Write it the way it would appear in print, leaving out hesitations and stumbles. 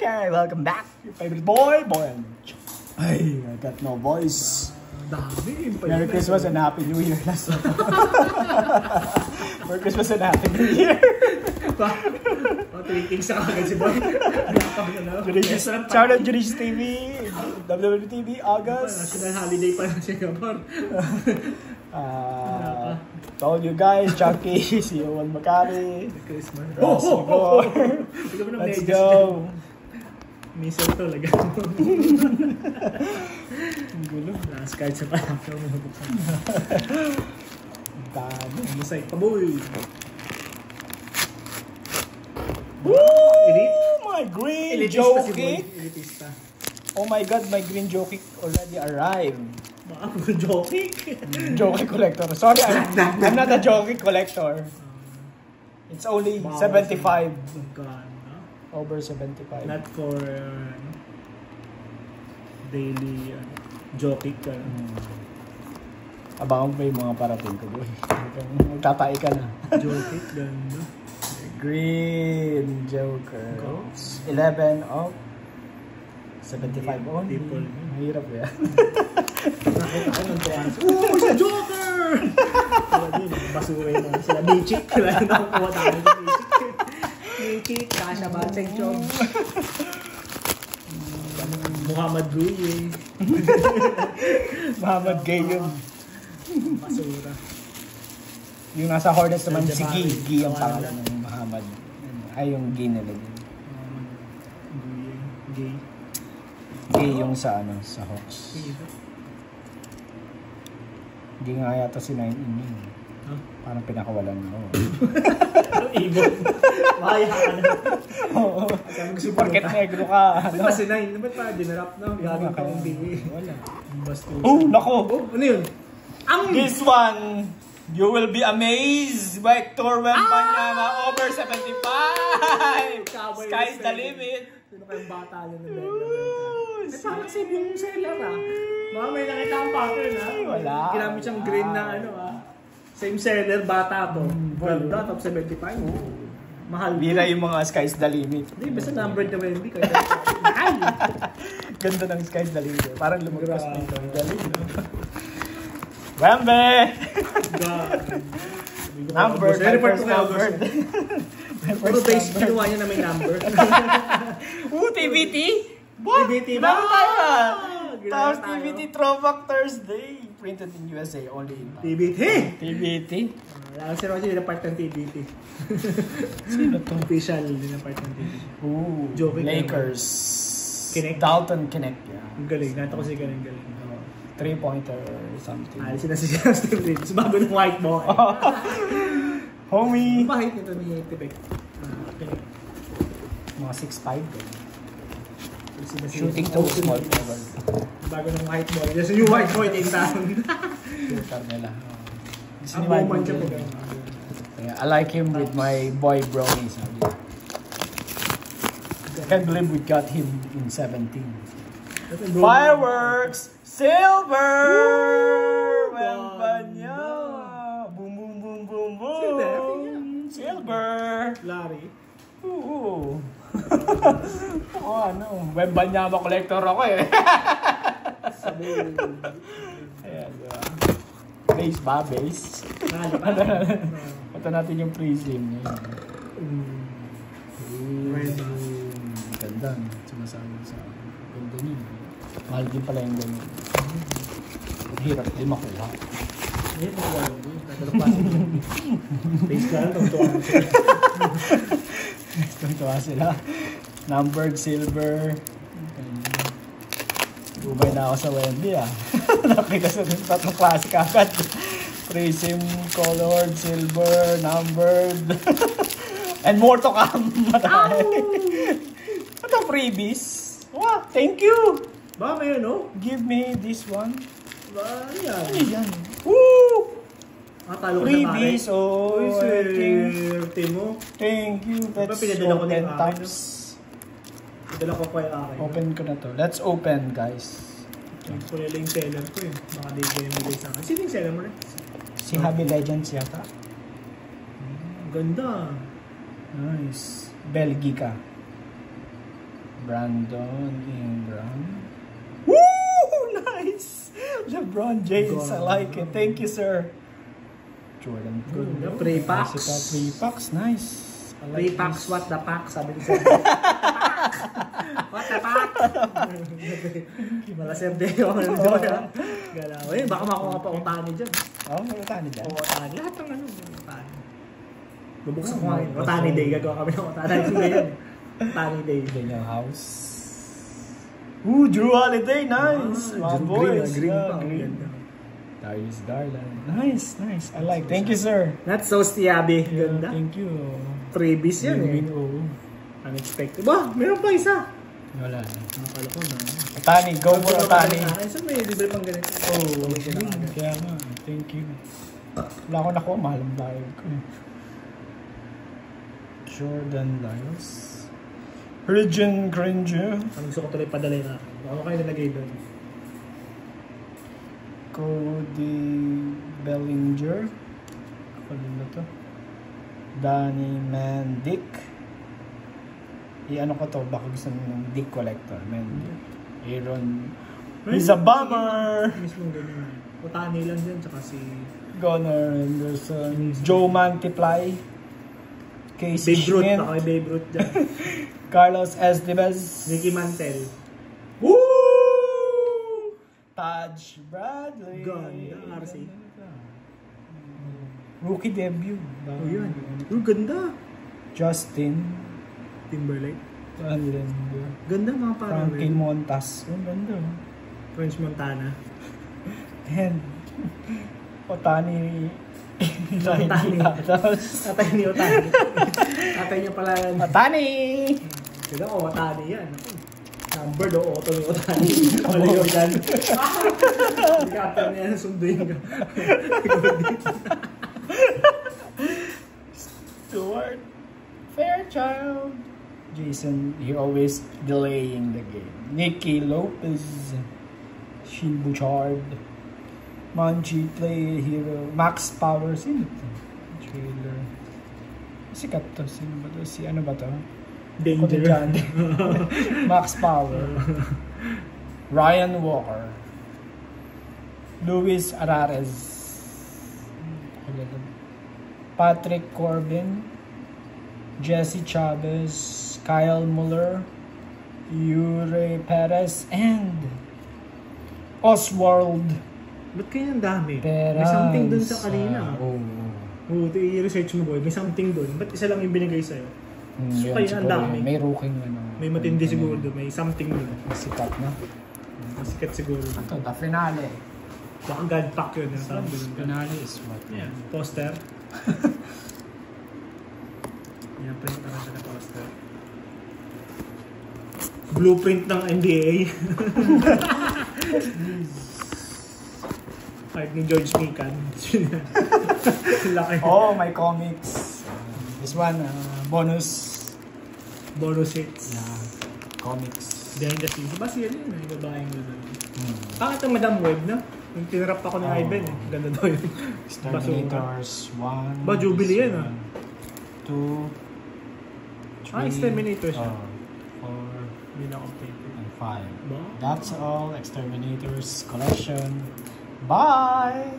Okay, welcome back. Your favorite boy, Boyan. Ay, I got no voice. Dami. Merry Christmas and Happy New Year. Merry Christmas and Happy New Year. Tweeting sa kagad si Boy. Shout out Judicious TV, WWE TV, August. National holiday pa na Singapore. Told you guys, Chucky, si Owen Macari, Christmas. Let's go. Miso to, laga. Ang gulo. Last card sa pala. Dami. Masay pa, boy. My green jockey. Oh my god, my green jockey already arrived. Mga jockey? Jockey collector. Sorry, I'm not a jockey collector. It's only 75. Over 75. Not for daily jockey ka. Abangan pa yung mga parating ko, boy. Magtatai ka na. Jockey, ganda. Green Joker. 11 of 75 only. Mahirap yan. Nakita ko ng tuwan. Oh, siya Joker! Basura yun. Sila Michik. Kailangan na kukuha tayo ng Michik. Michik, Kasha Batseng Chong. Muhammad Guye. Muhammad Gay yun. Basura. Yung nasa Hornets naman si Gay. Gay ang pangalan ng Muhammad. Ay, yung Gay nila din. Gay. Gay yung sa ano, sa Hawks. Hindi nga yata si 9-in yun. Huh? Parang pinakawalan mo. Ibon. Mahaya ka na. Oo. Porket negro ka. Ano ba si 9? Ba't pa dinarap na? Gagawin pa kong BA. Wala. Bastos. Oh, nako! Ano yun? This one, you will be amazed. Vector Wembanyama over 75. Sky's the limit. Sino kayong bata yun? Parang save yung seller Mga may nakita ang pattern Wala. Ginamit siyang green na ano Same seller, bata to. Ganda, top 75. Mahal. Bira yung mga Sky's the limit. Hindi, basta numbered na Wemby. Mahal. Ganda ng Sky's the limit. Parang lumagpas na ito. Wembe! Numbered. Numbered. Puro base kinuha niya na may number. TBT? TBT ba? Tapos TBT Throwback Thursday. Printed in USA only in TBT? TBT? Alam si Roger, din part ng TBT. Sino to? Official din ang part ng TBT. Lakers. Kinect. Dalton Kinect. Ang galing. Nato ko si galing. 3-pointer something. Alisin na si Steve Reeves. Bago ng white ball. Homie! Ano ba height nito ni Tibek? Mga 6'5". Shooting to small forward. Bago ng white ball. Yes, yung white ball in town. Shooter nila. I like him with my boy Brony. I can't believe we got him in 17. Fireworks! Silver! Wembanyama! Boom, boom, boom, boom, boom! Silver! Larry? Oo. Ano? Wembanyama collector ako eh. Ayan, base ba? Base? Punta natin yung pre-sim. Ganda. Sumasabi sa ganda niyo. Mahal din pala yung ganyan. Hirap din makuha. Base ka lang, Tuntua sila. Numbered silver. Umay na ako sa Wemby Nakita sa tatlong klase kagad. Prism, colored, silver, numbered. And more to come. Ito freebies. Wow, thank you. Ba, may ano? Give me this one. Ba, yan. Ano yan? Woo! Talo ko freebies, oh. Thank you. Let's pinadala ko open din tops. Pinadala ko pa yung akin. Open ko na to. Let's open, guys. Ito nila yung seller ko eh. Baka di ko yung bigay sa akin. Sino yung seller mo rin? Si Happy Legends yata. Ganda. Nice. Belgica. Brandon Ingram. Woo! Nice! LeBron James, I like it. Thank you, sir. Jordan Poole. Free packs. 3 packs, nice. I like Free packs, this. what the pack? Sabi ni Sir. What the pack? Mala Sir Deo. Galaw. Eh, baka makuha pa Otani dyan. Oh, may Otani dyan. O Otani. Lahat ng ano, Otani. Bubuksan ko ngayon. Otani Day. Gagawa kami ng Otani Day yan. Otani Day. Daniel House. Ooh, Drew Holiday, nice. Mga boys. Green Yeah, pa. green. Darius Garland. Nice, nice. I like. Thank you, sir. That's so stiabi. Yeah, Ganda. thank you. Freebies yan eh. Oh. Unexpected. Ba, meron pa isa. Wala. Nakakala ko na. Otani, go for Otani. Saan may libre pang ganito? Oh, kaya nga. Thank you. Wala ko nakuha. Mahal ang bayad ko. Jordan Lyles. Region Granger. Ang gusto ko tuloy padalay na. Ako kayo nalagay doon. Cody Bellinger. Ano na to? Danny Mandick. I-ano ko to? Baka gusto ng Dick Collector. Mandick. Aaron. He's a bomber! Mismo ganyan. Otani lang dyan, tsaka si Gunnar Henderson. Joe Mantiply. Casey Babe Ruth. Schmidt. Baka may Babe Ruth dyan. Carlos Estevez. Nicky Mantel. Woo! Taj Bradley. Ganda, RC. Rookie debut. Oh, yun. Oh, ganda. Justin. Timberlake. Ganda. Ganda mga parang. Frankie Montas. Ang ganda. French Montana. And Otani. Otani. Tatay ni Otani. Tatay niya pala yan. Otani! Kaya ko, Otani yan. Number do, auto ni Otani. Wala yun yan. Captain niya na sunduin ka. Stuart Fairchild. Jason, he always delaying the game. Nicky Lopez. Shin Bouchard. Manchi play hero. Max Power. Sino ito? Trailer. Sikat to. Sino ba to? Si ano ba to? Danger. Max Power. Ryan Walker. Luis Arares. Patrick Corbin. Jesse Chavez. Kyle Muller. Yuri Perez. And Oswald. Ba't kaya ang dami? Perez. May something dun sa kanina. Oo. I-research mo boy. May something dun. Ba't isa lang yung binigay sa'yo? So, Yun, kaya ang siguro dami. May rooking ano. May matindi siguro dun. May something dun. Sikat na. Masikat siguro. Ito, the finale. Baka God pack yun. Finale is what? Yeah. Poster. Yan, print na siya na poster. Blueprint ng NBA. Kahit ni George Mikan. Laki. Oh, my comics. This one, bonus. Bonus hits. Yeah, comics. Behind the scenes. Diba siya yun? May babaeng gano'n. Bakit ang Madam Web na? Yung tinrap ako ni Ivan eh. Ganda daw yun. Exterminators, 1. Ba, Jubilee yan ah. 2, 3. Exterminators siya. 4, Hindi na complete. and 5. Ba? That's all. Exterminators collection. Bye!